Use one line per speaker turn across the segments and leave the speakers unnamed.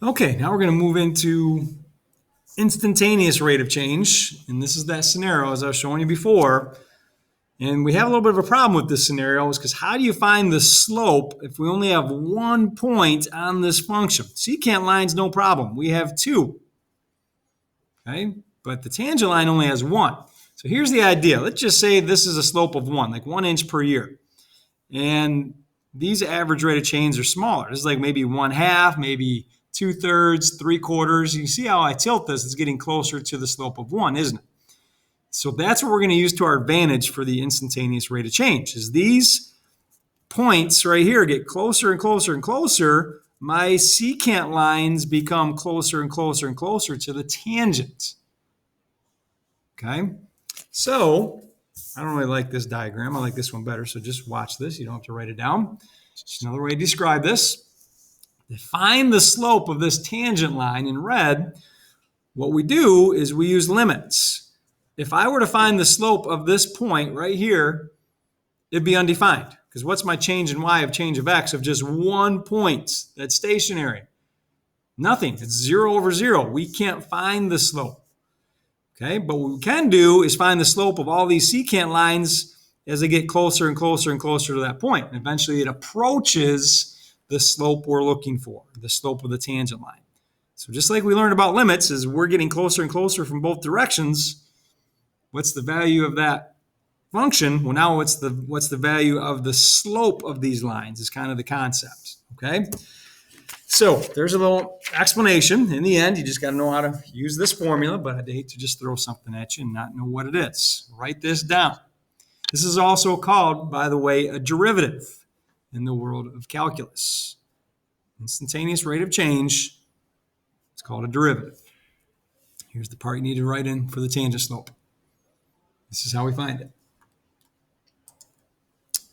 Okay, now we're going to move into instantaneous rate of change. And this is that scenario as I was showing you before. And we have a little bit of a problem with this scenario because how do you find the slope if we only have 1 point on this function? Secant line's no problem. We have 2. Okay, but the tangent line only has 1. So here's the idea. Let's just say this is a slope of 1, like 1 inch per year. And these average rate of change are smaller. This is like maybe 1/2, maybe 2/3, 3/4. You see how I tilt this? It's getting closer to the slope of 1, isn't it? So that's what we're going to use to our advantage for the instantaneous rate of change. Is these points right here get closer and closer and closer, my secant lines become closer and closer and closer to the tangent. Okay, so I don't really like this diagram. I like this one better, so just watch this. You don't have to write it down. Just another way to describe this. To find the slope of this tangent line in red, what we do is we use limits. If I were to find the slope of this point right here, it'd be undefined. Because what's my change in y of change of x of just 1 point that's stationary? Nothing. It's 0 over 0. We can't find the slope. Okay, but what we can do is find the slope of all these secant lines as they get closer and closer and closer to that point. And eventually it approaches the slope we're looking for, the slope of the tangent line. So just like we learned about limits, as we're getting closer and closer from both directions, what's the value of that function? Well, now what's the value of the slope of these lines is kind of the concept, okay? So there's a little explanation. In the end, you just got to know how to use this formula, but I'd hate to just throw something at you and not know what it is. Write this down. This is also called, by the way, a derivative in the world of calculus. Instantaneous rate of change, it's called a derivative. Here's the part you need to write in for the tangent slope. This is how we find it.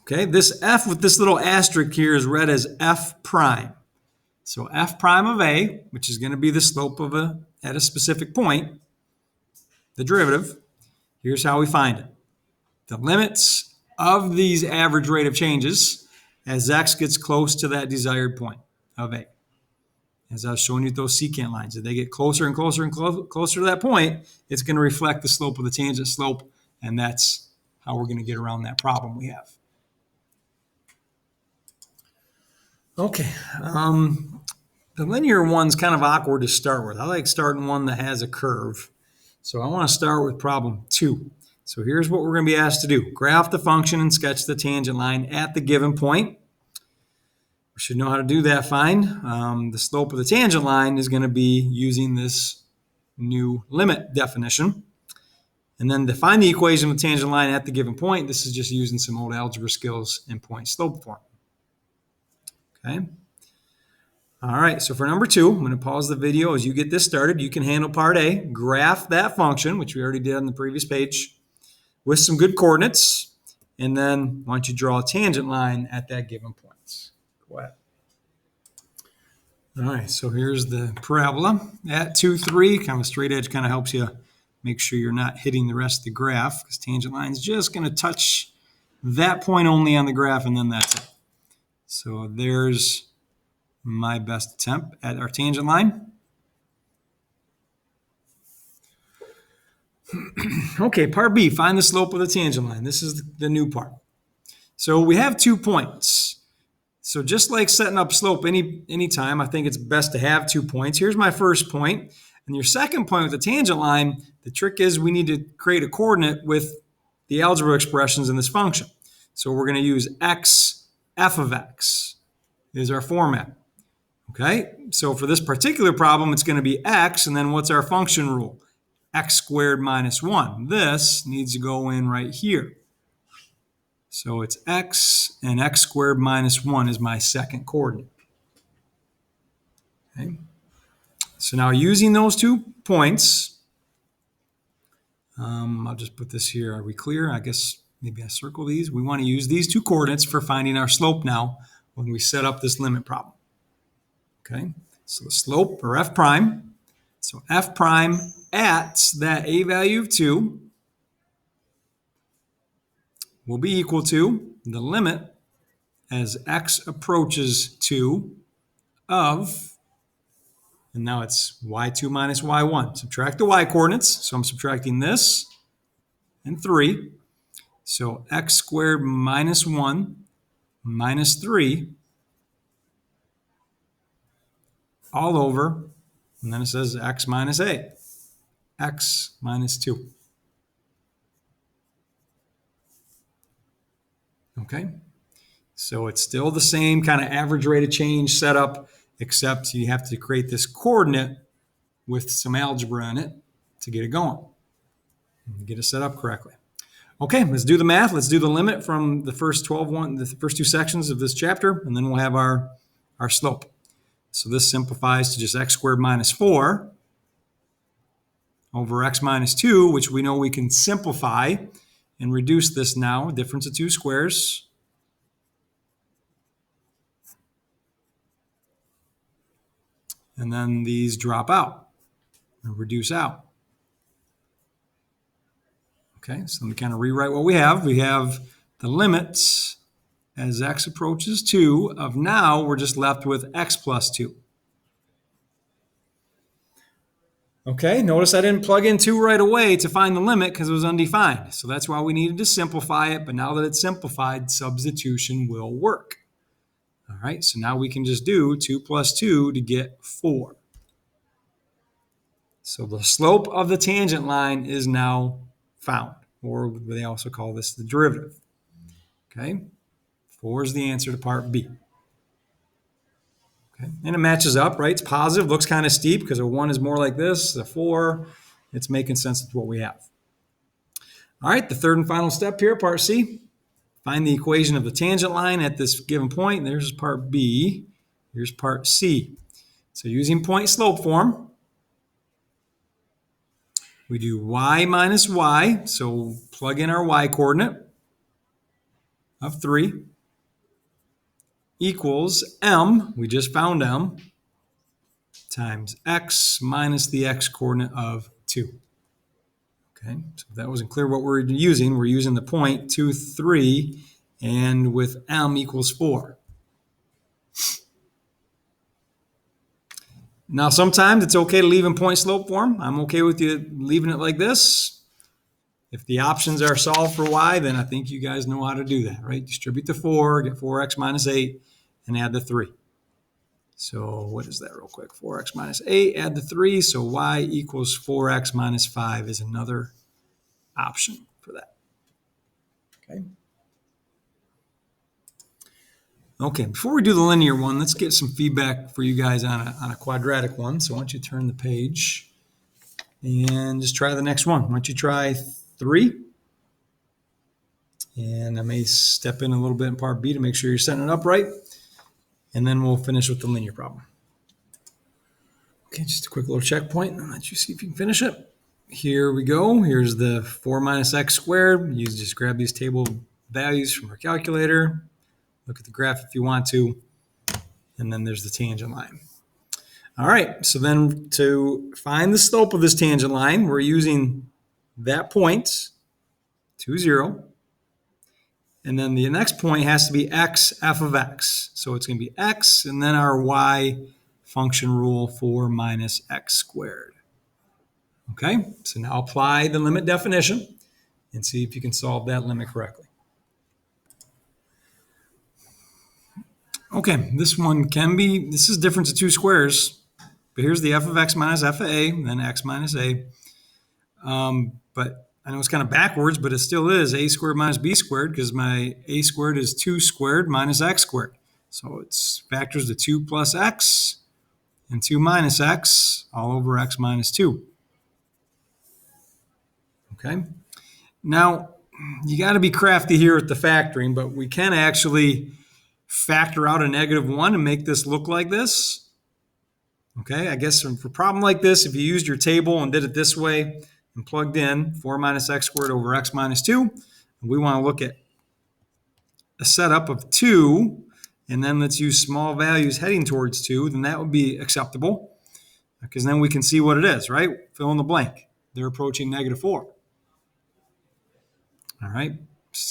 Okay, this f with this little asterisk here is read as f prime. So f prime of a, which is going to be the slope of at a specific point, the derivative, here's how we find it. The limits of these average rate of changes as x gets close to that desired point of a. As I was showing you those secant lines, as they get closer and closer and closer to that point, it's going to reflect the slope of the tangent slope, and that's how we're going to get around that problem we have. Okay, the linear one's kind of awkward to start with. I like starting one that has a curve. So I want to start with problem 2. So here's what we're going to be asked to do. Graph the function and sketch the tangent line at the given point. We should know how to do that fine. The slope of the tangent line is going to be using this new limit definition. And then to find the equation of the tangent line at the given point, this is just using some old algebra skills in point slope form. Okay. All right, so for number 2, I'm going to pause the video as you get this started. You can handle part A, graph that function, which we already did on the previous page, with some good coordinates, and then why don't you draw a tangent line at that given point. Go ahead. All right, so here's the parabola at 2, 3, kind of a straight edge, kind of helps you make sure you're not hitting the rest of the graph, because tangent line is just going to touch that point only on the graph, and then that's it. So there's my best attempt at our tangent line. Okay, part B, find the slope of the tangent line. This is the new part. So we have 2 points. So just like setting up slope any time, I think it's best to have 2 points. Here's my first point. And your second point with the tangent line, the trick is we need to create a coordinate with the algebra expressions in this function. So we're going to use x, f of x is our format. Okay, so for this particular problem, it's going to be x, and then what's our function rule? X squared minus 1. This needs to go in right here. So it's x, and x squared minus 1 is my second coordinate. Okay, so now using those 2 points, I'll just put this here. Are we clear? I guess maybe I circle these. We want to use these 2 coordinates for finding our slope now when we set up this limit problem. Okay, so the slope, or f prime, so f prime at that a value of 2 will be equal to the limit as x approaches 2 of And now it's y2 minus y1. Subtract the y coordinates. So I'm subtracting this and 3. So x squared minus 1 minus 3 all over. And then it says x minus a. X minus 2. Okay? So it's still the same kind of average rate of change setup, except you have to create this coordinate with some algebra in it to get it going and get it set up correctly. Okay, let's do the math. Let's do the limit from the first the first two sections of this chapter, and then we'll have our slope. So this simplifies to just x squared minus 4 over x minus 2, which we know we can simplify and reduce this now, difference of two squares. And then these drop out or reduce out. Okay, so let me kind of rewrite what we have. We have the limits as x approaches 2 of now we're just left with x plus 2. Okay, notice I didn't plug in 2 right away to find the limit because it was undefined. So that's why we needed to simplify it. But now that it's simplified, substitution will work. All right, so now we can just do 2 plus 2 to get 4. So the slope of the tangent line is now found, or they also call this the derivative. Okay, 4 is the answer to part B. Okay, and it matches up, right? It's positive, looks kind of steep because a 1 is more like this, a 4, it's making sense with what we have. All right, the third and final step here, part C. Find the equation of the tangent line at this given point. There's part B. Here's part C. So using point slope form, we do y minus y. So plug in our y coordinate of 3 equals m, we just found m, times x minus the x coordinate of 2. Okay, so if that wasn't clear what we're using the point 2, 3, and with m equals 4. Now, sometimes it's okay to leave in point slope form. I'm okay with you leaving it like this. If the options are solved for y, then I think you guys know how to do that, right? Distribute the 4, get 4x minus 8, and add the 3. So what is that real quick? 4x minus 8, add the 3. So y equals 4x minus 5 is another option for that. Okay. Okay, before we do the linear one, let's get some feedback for you guys on a quadratic one. So why don't you turn the page and just try the next one. Why don't you try 3? And I may step in a little bit in part B to make sure you're setting it up right. And then we'll finish with the linear problem. Okay, just a quick little checkpoint. I'll let you see if you can finish it. Here we go. Here's the 4 minus x squared. You just grab these table values from our calculator. Look at the graph if you want to. And then there's the tangent line. All right, so then to find the slope of this tangent line, we're using that point, 2, 0. And then the next point has to be x, f of x. So it's going to be x, and then our y function rule, 4 minus x squared. Okay, so now apply the limit definition and see if you can solve that limit correctly. Okay, this one this is difference of two squares, but here's the f of x minus f of a, and then x minus a. But I know it's kind of backwards, but it still is a squared minus b squared because my a squared is 2 squared minus x squared. So it's factors to 2 plus x and 2 minus x all over x minus 2. Okay. Now, you got to be crafty here with the factoring, but we can actually factor out a -1 and make this look like this. Okay, I guess for a problem like this, if you used your table and did it this way and plugged in 4 minus x squared over x minus 2, and we want to look at a setup of 2, and then let's use small values heading towards 2, then that would be acceptable because then we can see what it is, right? Fill in the blank. They're approaching -4. All right,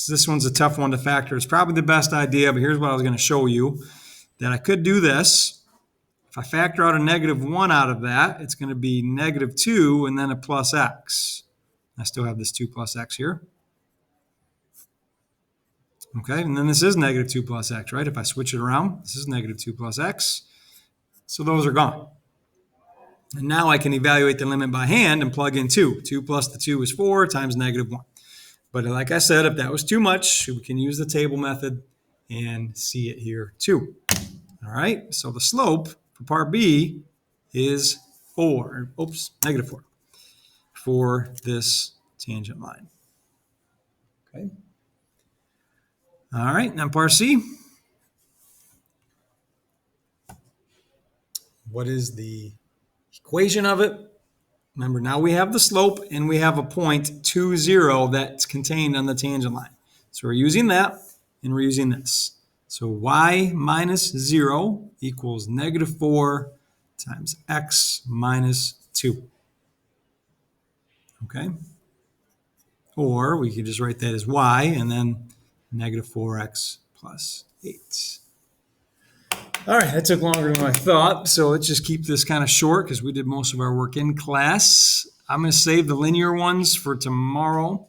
this one's a tough one to factor. It's probably the best idea, but here's what I was going to show you, that I could do this. If I factor out a -1 out of that, it's going to be -2 and then a plus x. I still have this 2 plus x here. Okay, and then this is -2 plus x, right? If I switch it around, this is -2 plus x. So those are gone. And now I can evaluate the limit by hand and plug in 2. 2 plus the 2 is 4 times -1. But like I said, if that was too much, we can use the table method and see it here too. All right, so the slope for part B is 4, oops, -4 for this tangent line. Okay. All right, now part C. What is the equation of it? Remember, now we have the slope and we have a point 2, 0 that's contained on the tangent line. So we're using that and we're using this. So y minus 0 equals -4 times x minus 2. Okay? Or we could just write that as y and then -4x plus 8. All right, that took longer than I thought, so let's just keep this kind of short because we did most of our work in class. I'm going to save the linear ones for tomorrow,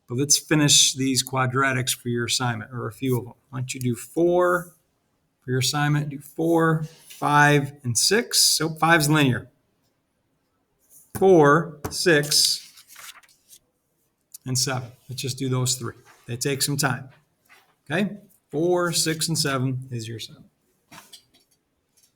but let's finish these quadratics for your assignment, or a few of them. Why don't you do 4 for your assignment? Do 4, 5, and 6. So 5's linear. 4, 6, and 7. Let's just do those 3. They take some time. Okay? 4, 6, and 7 is your assignment.